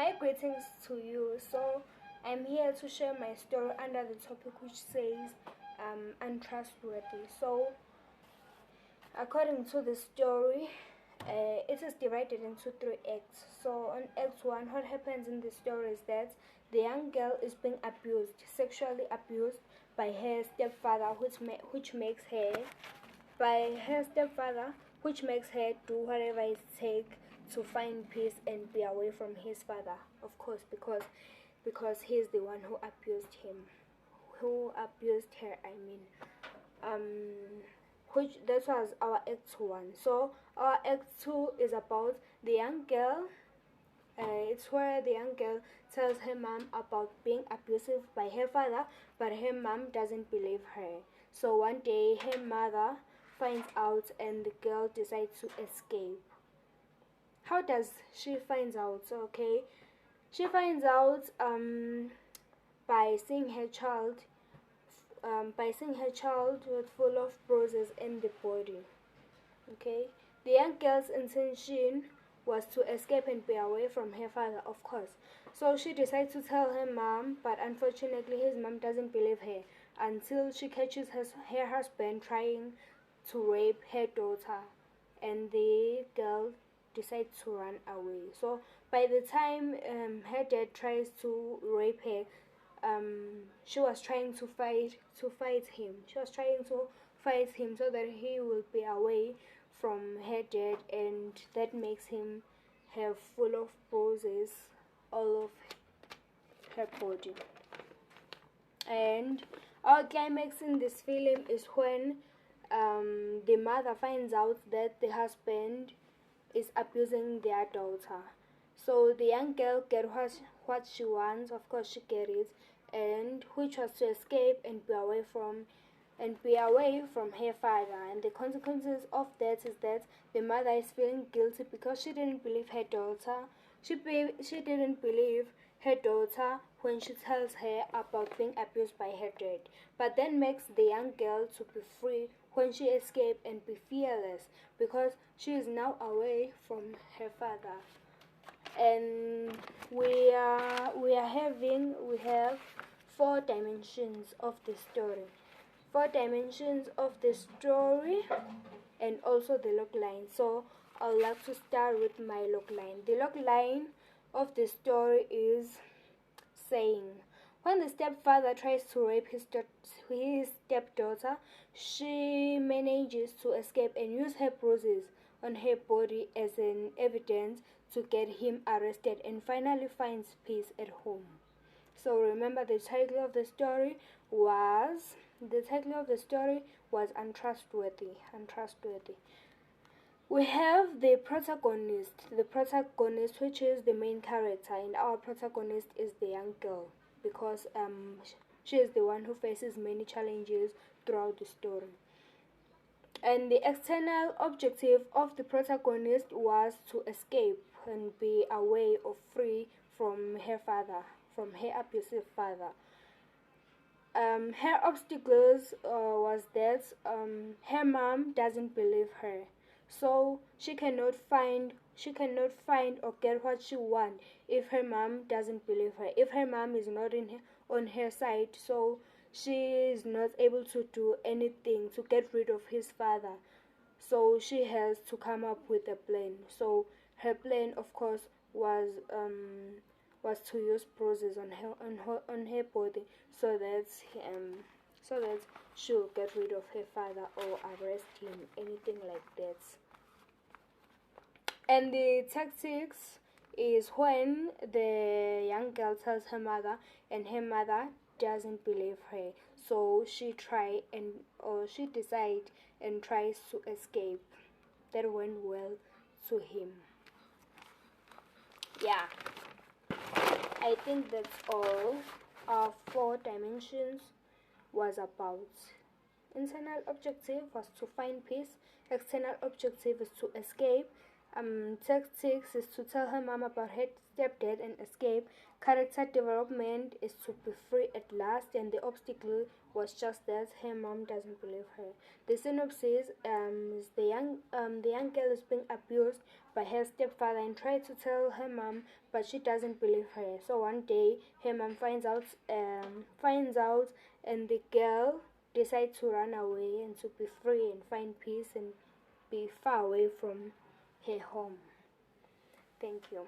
My greetings to you. So I'm here to share my story under the topic which says untrustworthy. So according to the story, it is divided into three acts. So on act 1, what happens in the story is that the young girl is being abused, sexually abused by her stepfather, which makes her do whatever it takes to find peace and be away from his father, of course, because he's the one who abused her. Which that was our act 1. So our act 2 is about the young girl. It's where the young girl tells her mom about being abusive by her father, but her mom doesn't believe her. So one day her mother finds out and the girl decides to escape. How does she find out? Okay, she finds out by seeing her child with full of bruises in the body. Okay, the young girl's intention was to escape and be away from her father, of course. So she decides to tell her mom, but unfortunately his mom doesn't believe her until she catches her husband trying to rape her daughter, and the girl decides to run away. So by the time her dad tries to rape her, she was trying to fight him. She was trying to fight him so that he will be away from her dad, and that makes him have full of bruises all of her body. And our climax in this film is when the mother finds out that the husband is abusing their daughter. So the young girl gets what she wants, of course she gets it, and which was to escape and be away from her father. And the consequences of that is that the mother is feeling guilty because she didn't believe her daughter. She didn't believe her daughter when she tells her about being abused by her dad, but then makes the young girl to be free when she escapes and be fearless because she is now away from her father. And we have 4 dimensions of the story. 4 dimensions of the story and also the log line. So I would like to start with my log line. The log line of the story is saying, when the stepfather tries to rape his stepdaughter, she manages to escape and use her bruises on her body as an evidence to get him arrested, and finally finds peace at home. So remember, the title of the story was Untrustworthy. We have the protagonist, which is the main character, and our protagonist is the young girl because she is the one who faces many challenges throughout the story. And the external objective of the protagonist was to escape and be away or free from her abusive father. Her obstacles was that her mom doesn't believe her, so she cannot find or get what she wants if her mom doesn't believe her. If her mom is not on her side, so she is not able to do anything to get rid of his father. So she has to come up with a plan. So her plan, of course, was to use bruises on her body so that she'll get rid of her father or arrest him, anything like that. And the tactics is when the young girl tells her mother and her mother doesn't believe her, so she decides and tries to escape. That went well to him. Yeah, I think that's all our 4 dimensions was about. Internal objective was to find peace, external objective is to escape, Text 6 is to tell her mom about her stepdad and escape. Character development is to be free at last, and the obstacle was just that her mom doesn't believe her. The synopsis is the young girl is being abused by her stepfather and tries to tell her mom, but she doesn't believe her. So one day, her mom finds out, and the girl decides to run away and to be free and find peace and be far away from her home. Thank you.